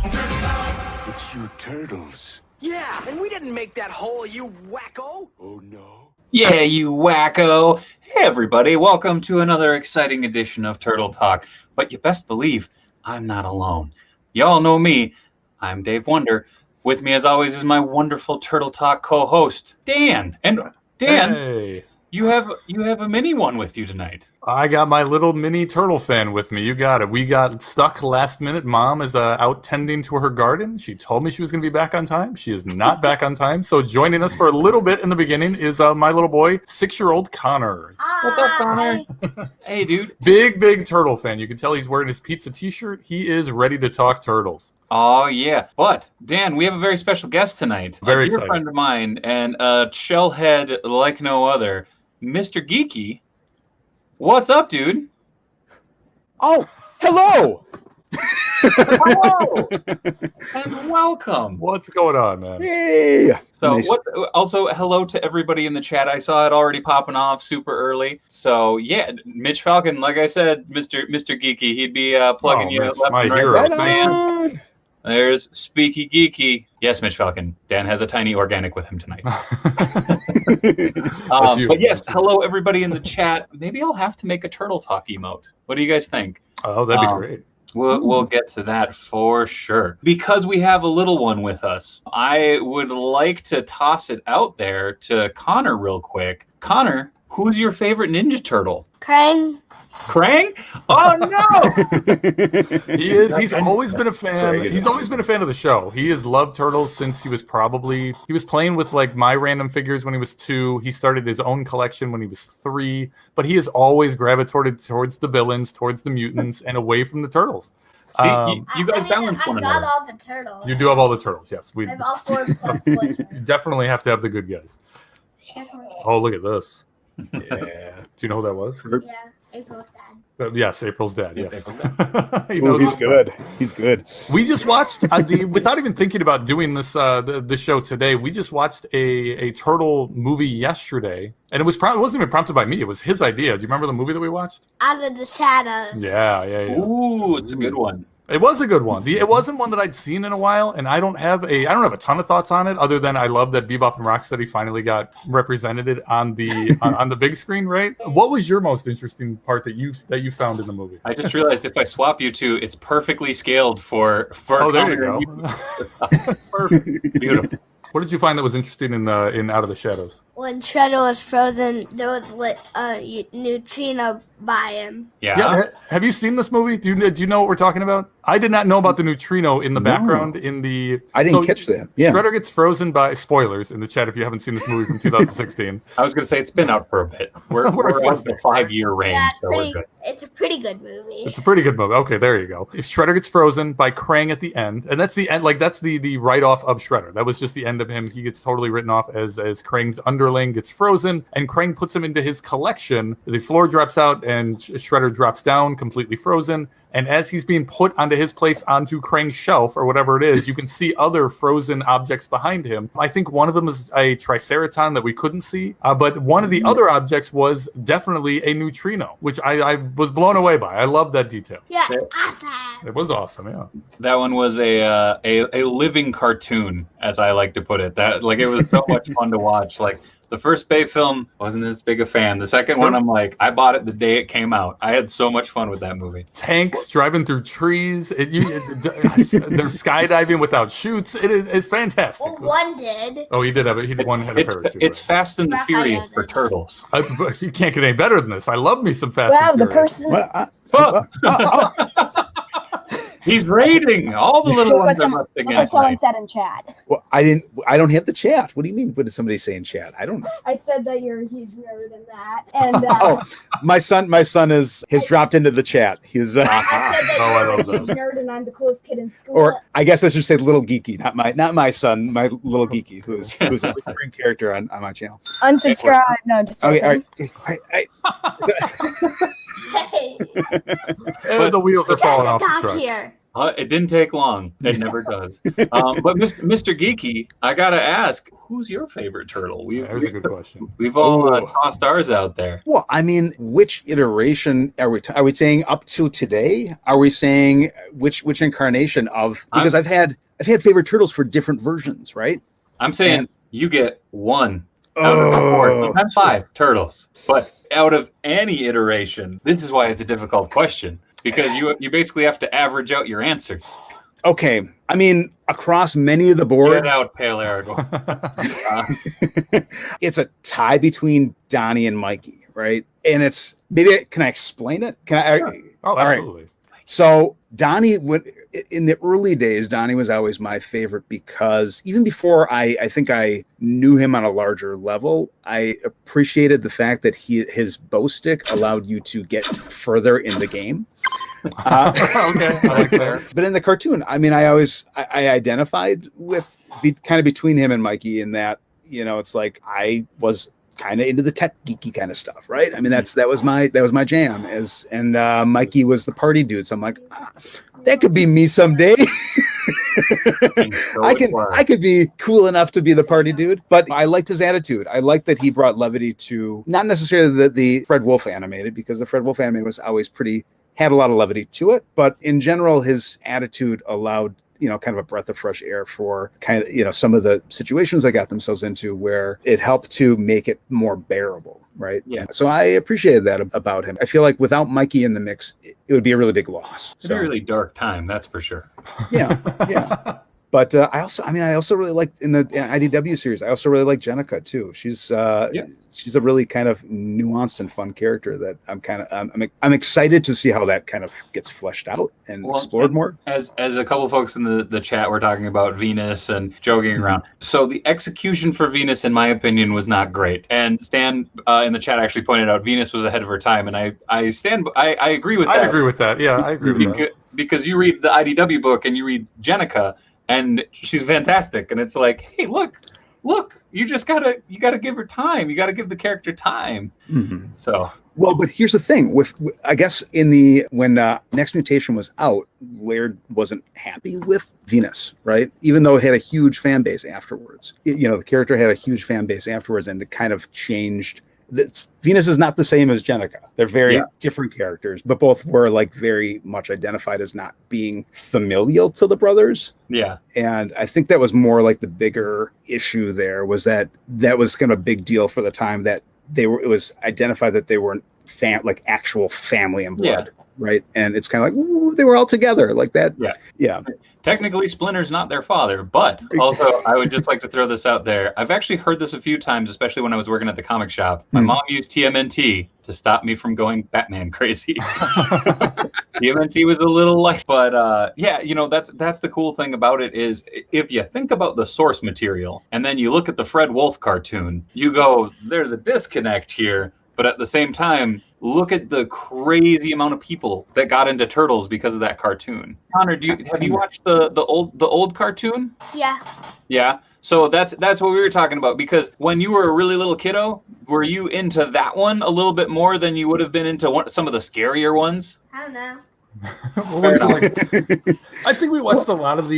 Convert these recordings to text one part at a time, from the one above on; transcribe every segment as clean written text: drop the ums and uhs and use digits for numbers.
It's you turtles. Yeah, and we didn't make that hole, you wacko. Oh no. Yeah, you wacko. Hey, everybody. Welcome to another exciting edition of Turtle Talk. But you best believe I'm not alone. Y'all know me. I'm Dave Wonder. With me, as always, is my wonderful Turtle Talk co-host, Dan. And Dan, hey. you have a mini one with you tonight. I got my little mini turtle fan with me. You got it. We got stuck last minute. Mom is out tending to her garden. She told me she was going to be back on time. She is not back on time. So joining us for a little bit in the beginning is my little boy, 6-year-old Connor. What's up, Connor? Hey, dude. Big turtle fan. You can tell he's wearing his pizza t-shirt. He is ready to talk turtles. Oh, yeah. But, Dan, we have a very special guest tonight. Very a dear exciting. friend of mine and a shellhead like no other, Mr. Geeky. What's up, dude? Oh, hello! Hello! And welcome. What's going on, man? Hey! So, Nice. also, hello to everybody in the chat. I saw it already popping off super early. So, yeah, Mitch Falcon, like I said, Mr. Geeky, he'd be plugging you Mitch, left my and right. hero. Right Man. on. There's Speeky-Geeky. Yes, Mitch Falcon. Dan has a tiny organic with him tonight. But yes, hello everybody in the chat. Maybe I'll have to make a Turtle Talk emote. What do you guys think? Oh, that'd be great. We'll get to that for sure. Because we have a little one with us, I would like to toss it out there to Connor real quick. Connor, who's your favorite Ninja Turtle? Krang. Krang? Oh no! He's always been a fan. He's always been a fan of the show. He has loved turtles since he was playing with like my random figures when he was 2. He started his own collection when he was 3, but he has always gravitated towards the villains, towards the mutants, and away from the turtles. See, you guys balance one I've another. got all the turtles. You do have all the turtles, yes. We I have all 4 plus 4 turtles. definitely have to have the good guys. Oh, look at this. Yeah. Do you know who that was? Yeah, April's dad. Yes, April's dad. Yes, he Ooh, knows he's his good. He's good. We just watched without even thinking about doing this the show today. We just watched a turtle movie yesterday, and it wasn't even prompted by me. It was his idea. Do you remember the movie that we watched? Out of the shadows. Yeah. Ooh, it's a good one. It was a good one. It wasn't one that I'd seen in a while, and I don't have a ton of thoughts on it, other than I love that Bebop and Rocksteady finally got represented on the on the big screen. Right? What was your most interesting part that you found in the movie? I just realized if I swap you two, it's perfectly scaled for Oh, there you Connor go. and Perfect. Beautiful. What did you find that was interesting in Out of the Shadows? When Shredder was frozen, there was a neutrino by him. Yeah. Have you seen this movie? Do you know what we're talking about? I did not know about the neutrino in the background in the. I didn't catch that. Yeah. Shredder gets frozen by spoilers in the chat if you haven't seen this movie from 2016. I was going to say it's been out for a bit. We're out the 5-year range, Yeah, so we're good. it's a pretty good movie. It's a pretty good movie. Okay, there you go. If Shredder gets frozen by Krang at the end, and that's the end, like that's the write-off of Shredder. That was just the end of him. He gets totally written off as Krang's underling gets frozen, and Krang puts him into his collection. The floor drops out, and Shredder drops down, completely frozen. And as he's being put onto his place, onto Krang's shelf or whatever it is, you can see other frozen objects behind him. I think one of them is a Triceraton that we couldn't see, but one of the other objects was definitely a neutrino, which I was blown away by. I love that detail. Yeah, awesome. It was awesome, yeah. That one was a living cartoon, as I like to put it. That it was so much fun to watch. Like the first Bay film, wasn't as big a fan. The second one, I'm like, I bought it the day it came out. I had so much fun with that movie. Tanks driving through trees. They're skydiving without chutes. It's fantastic. Well, one did. Oh, he did have it. One had a parachute. It's right. Fast and the Raphael Furious did. for turtles. You can't get any better than this. I love me some Fast Wow, and the Furious. person. He's raiding. All the little Look ones what are some- must look against what someone tonight. said in chat. Well, I don't have the chat. What do you mean? What did somebody say in chat? I don't know. I said that you're a huge nerd in that, and Oh, my son has dropped into the chat. He's I said Oh, I that you're love a huge that. nerd and I'm the coolest kid in school. or I guess I should say little Geeky, not my son, my little Geeky, who's a recurring character on my channel. Unsubscribe. No, just Okay, kidding. all right. Hey, And the wheels are falling off the down truck. here. It didn't take long. It never does. But Mr. Geeky, I gotta ask, who's your favorite turtle? That's a good question. We've all tossed ours out there. Well, I mean, which iteration are we saying up to today? Are we saying which incarnation of? Because I've had favorite turtles for different versions, right? I'm saying you get one out of 4, sometimes 5 turtles, but out of any iteration. This is why it's a difficult question. Because you basically have to average out your answers. Okay. I mean, across many of the boards... Get out, Pale Aragorn. It's a tie between Donnie and Mikey, right? And it's... Maybe... Can I explain it? Can I... Sure. Oh, absolutely. Right. So, Donnie... In the early days, Donnie was always my favorite because even before I think I knew him on a larger level, I appreciated the fact that his bow stick allowed you to get further in the game. Okay, I like that. But in the cartoon, I mean, I identified with kind of between him and Mikey in that, it's like I was kind of into the tech geeky kind of stuff, right? I mean, that was my jam. And Mikey was the party dude, so I'm like, that could be me someday. I could be cool enough to be the party dude, but I liked his attitude. I liked that he brought levity to not necessarily the Fred Wolf animated, because the Fred Wolf animated was always had a lot of levity to it, but in general, his attitude allowed kind of a breath of fresh air for kind of, some of the situations they got themselves into where it helped to make it more bearable, right? Yeah. So I appreciated that about him. I feel like without Mikey in the mix, it would be a really big loss. It'd be a really dark time, that's for sure. Yeah. But I also really like in the IDW series. I also really like Jennika too. She's a really kind of nuanced and fun character that I'm excited to see how that kind of gets fleshed out and explored more. As a couple of folks in the chat were talking about Venus and joking around. So the execution for Venus, in my opinion, was not great. And Stan in the chat actually pointed out Venus was ahead of her time, and I agree with that. I agree with that. Yeah, I agree with that. Because you read the IDW book and you read Jennika, and she's fantastic, and it's like, hey, look, you gotta give her time. You gotta give the character time. Mm-hmm. So well, but here's the thing with I guess when Next Mutation was out, Laird wasn't happy with Venus, right? Even though it had a huge fan base afterwards. The character had a huge fan base afterwards, and it kind of changed. Venus is not the same as Jennika. They're very different characters, but both were like very much identified as not being familial to the brothers. Yeah. And I think that was more like the bigger issue there was that was kind of a big deal for the time that it was identified that they weren't actual family and blood. Yeah. Right. And it's kind of like, ooh, they were all together like that. Yeah. Yeah. Technically, Splinter's not their father, but also I would just like to throw this out there. I've actually heard this a few times, especially when I was working at the comic shop. My mom used TMNT to stop me from going Batman crazy. TMNT was a little light, but that's the cool thing about it is if you think about the source material and then you look at the Fred Wolf cartoon, you go, there's a disconnect here. But at the same time, look at the crazy amount of people that got into Turtles because of that cartoon. Connor, have you watched the old cartoon? Yeah. Yeah. So that's what we were talking about, because when you were a really little kiddo, were you into that one a little bit more than you would have been into some of the scarier ones? I don't know. I think we watched a lot of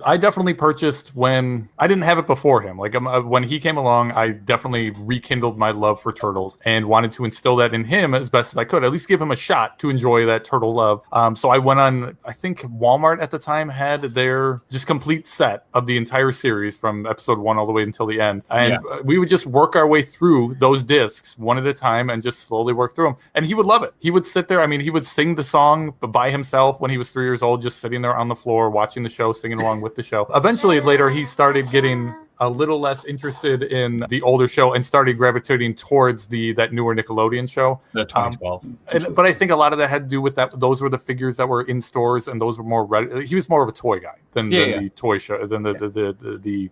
I definitely purchased when I didn't have it before him. Like when he came along, I definitely rekindled my love for Turtles and wanted to instill that in him as best as I could, at least give him a shot to enjoy that turtle love. So I went on, I think Walmart at the time had their just complete set of the entire series from episode 1 all the way until the end. And we would just work our way through those discs one at a time and just slowly work through them. And he would love it. He would sit there. I mean, he would sing the song by himself when he was 3 years old, just sitting there on the floor watching the show, singing along with the show. Eventually, later, he started getting a little less interested in the older show and started gravitating towards that newer Nickelodeon show. The 2012. But I think a lot of that had to do with that. Those were the figures that were in stores, and those were more he was more of a toy guy than the toy show, than the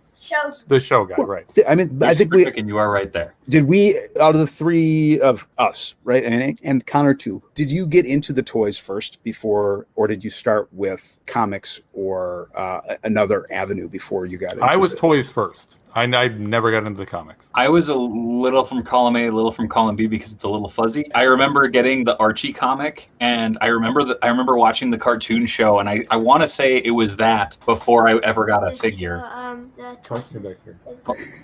show guy, right? I mean, I think you are right there. Did we, out of the 3 of us, right, and Connor too, did you get into the toys first before, or did you start with comics or another avenue before you got into I was toys first. I never got into the comics. I was a little from column A, a little from column B because it's a little fuzzy. I remember getting the Archie comic, and I remember watching the cartoon show, and I want to say it was that before I ever got a figure.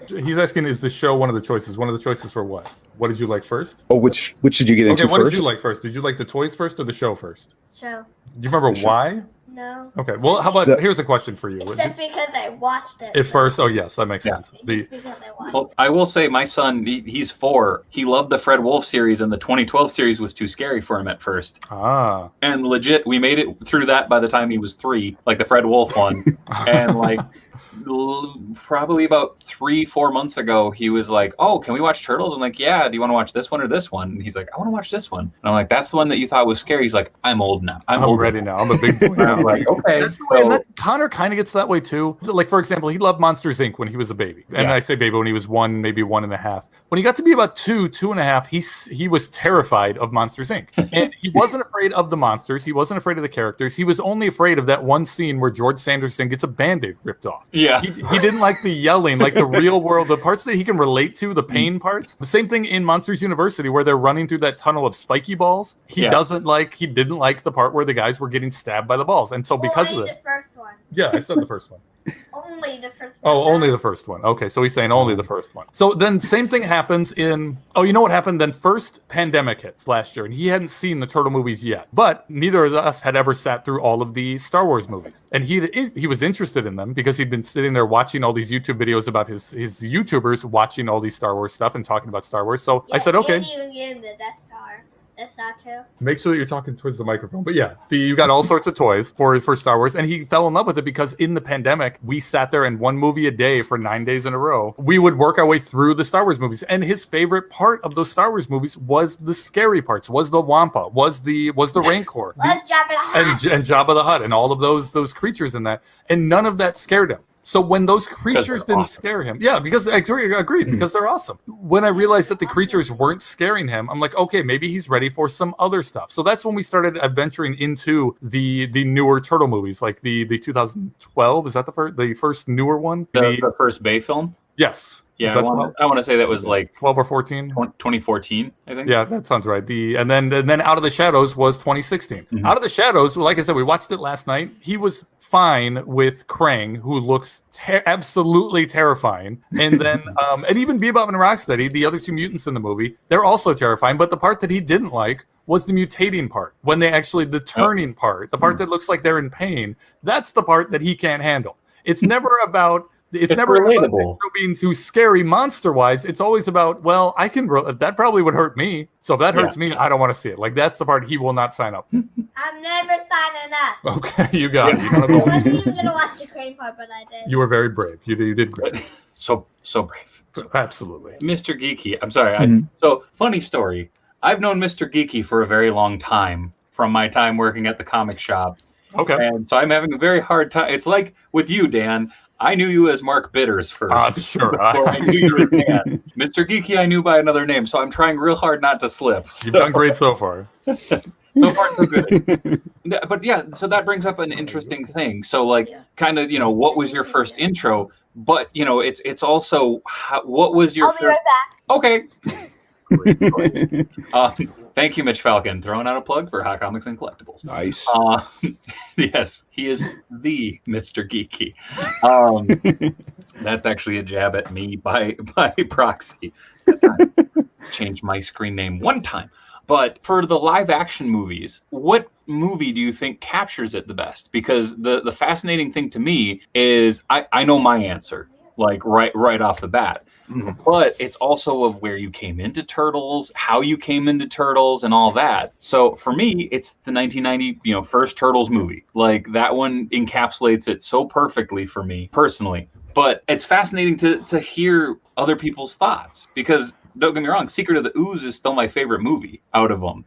He's asking, is the show one of the choices? One of the choices for what? What did you like first? Oh, which did you get into first? Okay, what did you like first? Did you like the toys first or the show first? Show. Do you remember why? No. Okay, well, how about, here's a question for you. It's just because I watched it. At first, oh yes, that makes sense. Well, I will say my son, he's 4. He loved the Fred Wolf series, and the 2012 series was too scary for him at first. Ah. And legit, we made it through that by the time he was 3, like the Fred Wolf one. And like probably about 3-4 months ago, he was like, "Oh, can we watch Turtles?" I'm like, "Yeah, do you want to watch this one or this one?" And he's like, "I want to watch this one." And I'm like, "That's the one that you thought was scary." He's like, "I'm old now. I'm old ready now. I'm a big boy now." I'm like, "Okay." That's the way, and Connor kind of gets that way too. Like, for example, he loved Monsters Inc. when he was a baby. And I say baby when he was 1, maybe 1.5. When he got to be about 2.5, he was terrified of Monsters Inc. And he wasn't afraid of the monsters. He wasn't afraid of the characters. He was only afraid of that one scene where George Sanderson gets a Band-Aid ripped off. Yeah. He didn't like the yelling, like the real world, the parts that he can relate to, the pain parts. The same thing in Monsters University where they're running through that tunnel of spiky balls. He didn't like the part where the guys were getting stabbed by the balls. And so because of that. The first one. Yeah, I said the first one. Only the first one. Oh, only the first one. Okay, so he's saying only the first one. So then same thing happens in... Oh, you know what happened? Then first pandemic hits last year, and he hadn't seen the Turtle movies yet. But neither of us had ever sat through all of the Star Wars movies. And he was interested in them because he'd been sitting there watching all these YouTube videos about his YouTubers watching all these Star Wars stuff and talking about Star Wars. So I said, okay. Didn't even get the Death Star. That's not true. Make sure that you're talking towards the microphone. But yeah, you got all sorts of toys for Star Wars. And he fell in love with it because in the pandemic, we sat there and 1 movie a day for 9 days in a row. We would work our way through the Star Wars movies. And his favorite part of those Star Wars movies was the scary parts, was the Wampa, was the Rancor. Was Jabba the Hutt. And Jabba the Hutt and all of those creatures in that. And none of that scared him. So when those creatures didn't scare him, because I agreed, because they're awesome. When I realized that the creatures weren't scaring him, I'm like, okay, maybe he's ready for some other stuff. So that's when we started adventuring into the newer Turtle movies, like the 2012. Is that the first newer one? The first Bay film? Yes. Yeah, I want to say that was like 12 or 14, 2014, I think. Yeah, that sounds right. And then Out of the Shadows was 2016. Mm-hmm. Out of the Shadows, like I said, we watched it last night. He was fine with Krang, who looks absolutely terrifying, and then and even Bebop and Rocksteady, the other 2 mutants in the movie, they're also terrifying. But the part that he didn't like was the mutating part, when they actually the turning part, the part that looks like they're in pain. That's the part that he can't handle. It's never about. It's never relatable. About being too scary monster-wise. It's always about, well, that probably would hurt me. So if that hurts me, I don't want to see it. Like, that's the part he will not sign up. I'm never signing up. Okay, you got it. I wasn't even going to watch the Crane part, but I did. You were very brave. You did great. So brave. Absolutely. Mr. Geeky. I'm sorry. So, funny story. I've known Mr. Geeky for a very long time, from my time working at the comic shop. Okay. And so I'm having a very hard time. It's like with you, Dan. I knew you as Mark Bitters first. Sure. Before I knew you were Dan. Mr. Geeky, I knew by another name, so I'm trying real hard not to slip. You've done great so far. So far, so good. But yeah, so that brings up an interesting thing. So, like, kind of, what was your first intro? But, it's also, what was your I'll be right back. Okay. Thank you, Mitch Falcon. Throwing out a plug for Hot Comics and Collectibles. Nice. Yes, he is the Mr. Geeky. That's actually a jab at me by proxy. Changed my screen name one time. But for the live action movies, what movie do you think captures it the best? Because the fascinating thing to me is I know my answer, like right off the bat. Mm-hmm. But it's also of where you came into Turtles, how you came into Turtles, and all that. So for me, it's the 1990, first Turtles movie. Like, that one encapsulates it so perfectly for me personally. But it's fascinating to hear other people's thoughts, because don't get me wrong, Secret of the Ooze is still my favorite movie out of them.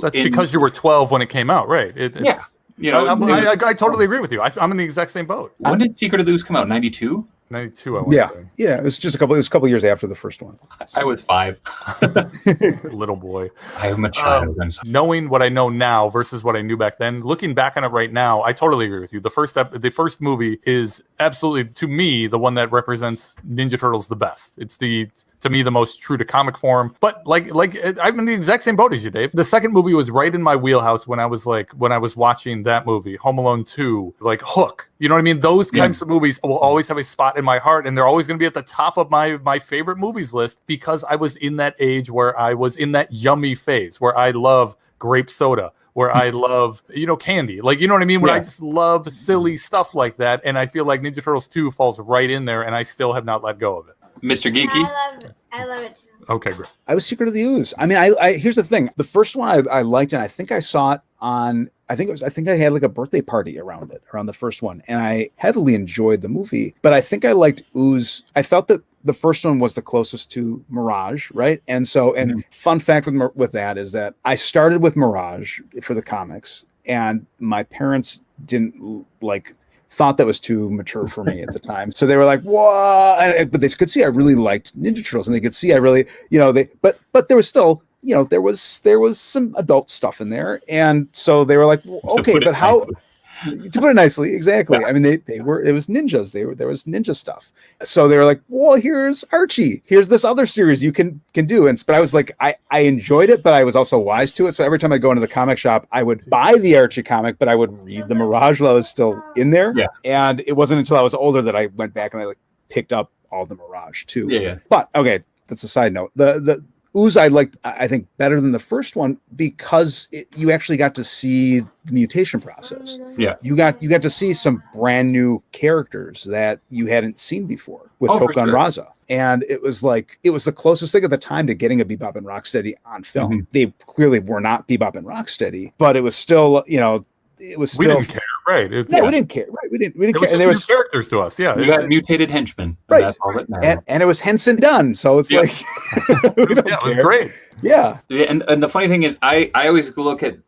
That's because you were 12 when it came out, right? I totally agree with you. I'm in the exact same boat. When did Secret of the Ooze come out? 92? 92, I want Yeah, to say. yeah. It was just a couple years after the first one. I was 5. Little boy. I am a child. Knowing what I know now versus what I knew back then, looking back on it right now, I totally agree with you. The first movie is absolutely, to me, the one that represents Ninja Turtles the best. It's to me, the most true to comic form. But like I'm in the exact same boat as you, Dave. The second movie was right in my wheelhouse when I was watching that movie, Home Alone 2, like Hook. You know what I mean? Those types of movies will always have a spot in my heart, and they're always going to be at the top of my favorite movies list because I was in that age where I was in that yummy phase where I love grape soda, where I love, candy. Like, you know what I mean? When I just love silly stuff like that. And I feel like Ninja Turtles 2 falls right in there, and I still have not let go of it. Mr. Geeky? I love it too. Okay, great. I was Secret of the Ooze. I mean, I here's the thing. The first one I liked, and I think I saw it on. I think I had like a birthday party around the first one, and I heavily enjoyed the movie. But I think I liked Ooze. I felt that the first one was the closest to Mirage, right? And so, fun fact with that is that I started with Mirage for the comics, and my parents didn't thought that was too mature for me at the time. So they were like, "What?" But they could see I really liked Ninja Turtles, and they could see I really, but there was still, there was some adult stuff in there, and so they were like, "Okay, but how?" To put it nicely, exactly. Yeah. I mean, it was ninjas. There was ninja stuff. So they were like, "Well, here's Archie. Here's this other series you can do." But I was like, I enjoyed it, but I was also wise to it. So every time I go into the comic shop, I would buy the Archie comic, but I would read the Mirage while I was still in there. Yeah. And it wasn't until I was older that I went back and I picked up all the Mirage too. Yeah. But okay, that's a side note. The Ooze I liked, I think, better than the first one because you actually got to see the mutation process. Yeah, you got to see some brand new characters that you hadn't seen before with Toka and Raza, and it was the closest thing at the time to getting a Bebop and Rocksteady on film. Mm-hmm. They clearly were not Bebop and Rocksteady, but it was still, it was still. We didn't care, right? We didn't care, right? We didn't care. And there was characters to us, yeah. You got mutated henchmen, right? That's all that mattered. And it was Henson done, so it's it was great. Yeah. And the funny thing is, I always look at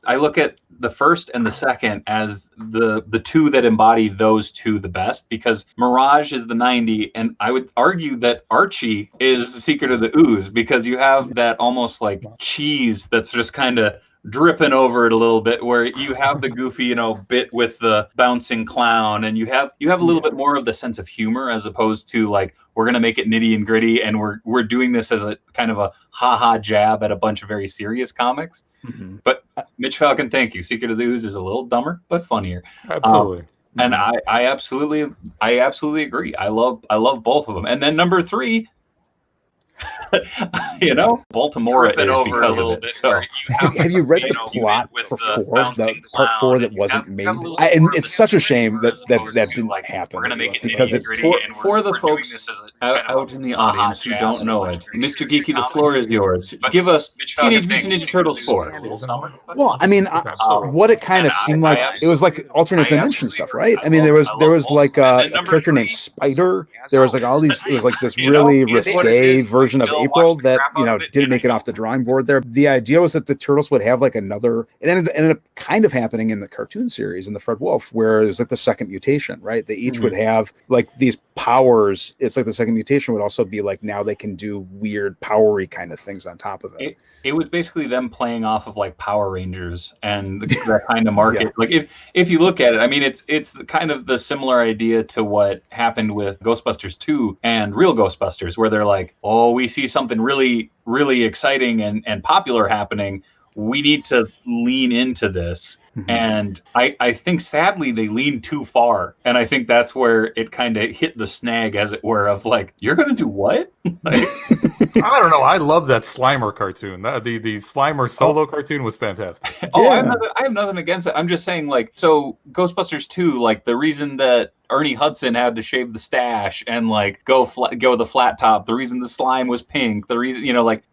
the first and the second as the two that embody those two the best, because Mirage is the 90, and I would argue that Archie is the Secret of the Ooze, because you have that almost like cheese that's just kind of dripping over it a little bit, where you have the goofy, bit with the bouncing clown, and you have a little bit more of the sense of humor, as opposed to we're gonna make it nitty and gritty, and we're doing this as a kind of a ha-ha jab at a bunch of very serious comics. Mm-hmm. But Mitch Falcon, thank you. Secret of the Ooze is a little dumber but funnier. Absolutely. And I absolutely agree. I love both of them. And then number 3, Baltimore is because of it. So. Have you read the plot for 4? The part 4 that wasn't made, and it's such a shame that didn't happen. We're gonna make it because for the folks out in the audience who don't know it, Mr. Geeky, the floor is yours. Give us Teenage Mutant Ninja Turtles 4. Well, I mean, what it kind of seemed like, it was like alternate dimension stuff, right? I mean, there was like a character named Spider. There was all these. It was like this really risque version of April that didn't make it off the drawing board there. The idea was that the Turtles would have another. It ended up kind of happening in the cartoon series in the Fred Wolf, where it was the second mutation, right? They each would have these powers. It's like the second mutation would also be now they can do weird powery kind of things on top of it. It was basically them playing off of Power Rangers and that kind of market. Yeah. If you look at it, I mean, it's kind of the similar idea to what happened with Ghostbusters 2 and Real Ghostbusters, where they're like, oh, we see something really, really exciting and popular happening. We need to lean into this. Mm-hmm. And I think sadly they leaned too far. And I think that's where it kind of hit the snag, as it were, of you're going to do what? I don't know. I love that Slimer cartoon. The Slimer solo cartoon was fantastic. Oh, yeah. I have nothing against it. I'm just saying, so Ghostbusters 2, the reason that Ernie Hudson had to shave the stash and go the flat top, the reason the slime was pink, the reason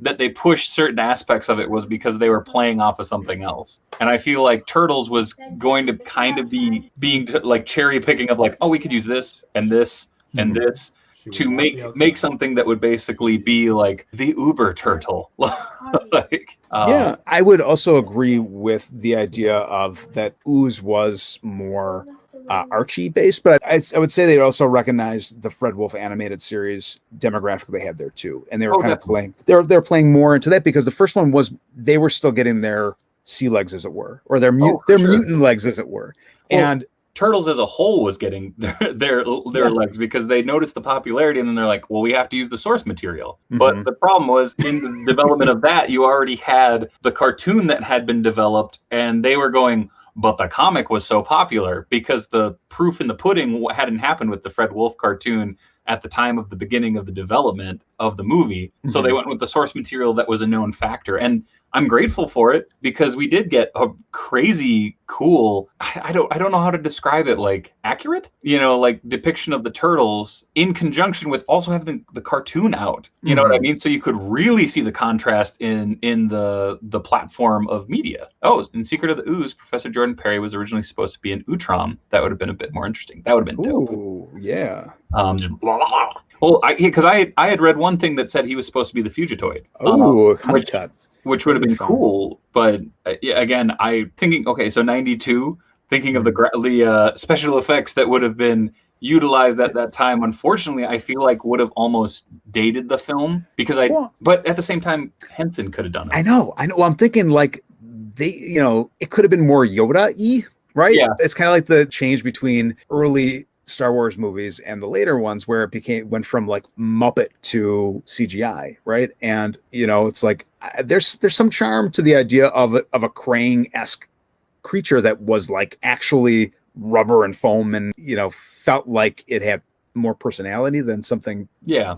that they pushed certain aspects of it was because they were playing off of something else. And I feel like Turtles was going to kind of be being cherry picking of oh, we could use this and this and this to make something that would basically be the Uber Turtle. Yeah, I would also agree with the idea of that Ooze was more Archie based, but I would say they also recognized the Fred Wolf animated series demographic they had there too, and they were kind of playing. They're playing more into that because the first one was they were still getting their sea legs, as it were, or their mutant legs, as it were, and. Turtles as a whole was getting their legs because they noticed the popularity and then they're like, well, we have to use the source material. But the problem was in the development of that, you already had the cartoon that had been developed and they were going, but the comic was so popular because the proof in the pudding hadn't happened with the Fred Wolf cartoon at the time of the beginning of the development of the movie. So they went with the source material that was a known factor. And I'm grateful for it because we did get a crazy cool, I don't know how to describe it, like accurate, like depiction of the Turtles in conjunction with also having the cartoon out. You know what I mean? So you could really see the contrast in the platform of media. Oh, in Secret of the Ooze, Professor Jordan Perry was originally supposed to be an Ultrom. That would have been a bit more interesting. That would have been dope. Ooh, yeah. Just blah, blah, blah. Well, because I had read one thing that said he was supposed to be the Fugitoid. Oh, which would have been cool, but again, so 92, thinking of the special effects that would have been utilized at that time, unfortunately, I feel like would have almost dated the film because but at the same time, Henson could have done it. I know. Well, I'm thinking like it could have been more Yoda-y, right? Yeah. It's kind of like the change between early Star Wars movies and the later ones where it went from like Muppet to CGI, right? And it's like there's some charm to the idea of a Krang-esque creature that was like actually rubber and foam and felt like it had more personality than something. Yeah,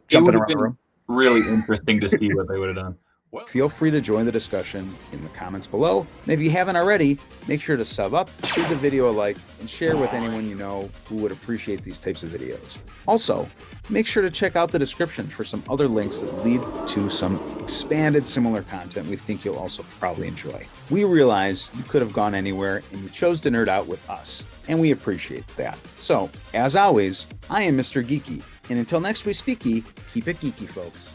jumping around the room. Really interesting to see what they would have done. Feel free to join the discussion in the comments below. And if you haven't already, make sure to sub up, give the video a like, and share with anyone you know who would appreciate these types of videos. Also, make sure to check out the description for some other links that lead to some expanded similar content we think you'll also probably enjoy. We realize you could have gone anywhere and you chose to nerd out with us, and we appreciate that. So, as always, I am Mr. Geeky, and until next we speaky, keep it geeky, folks.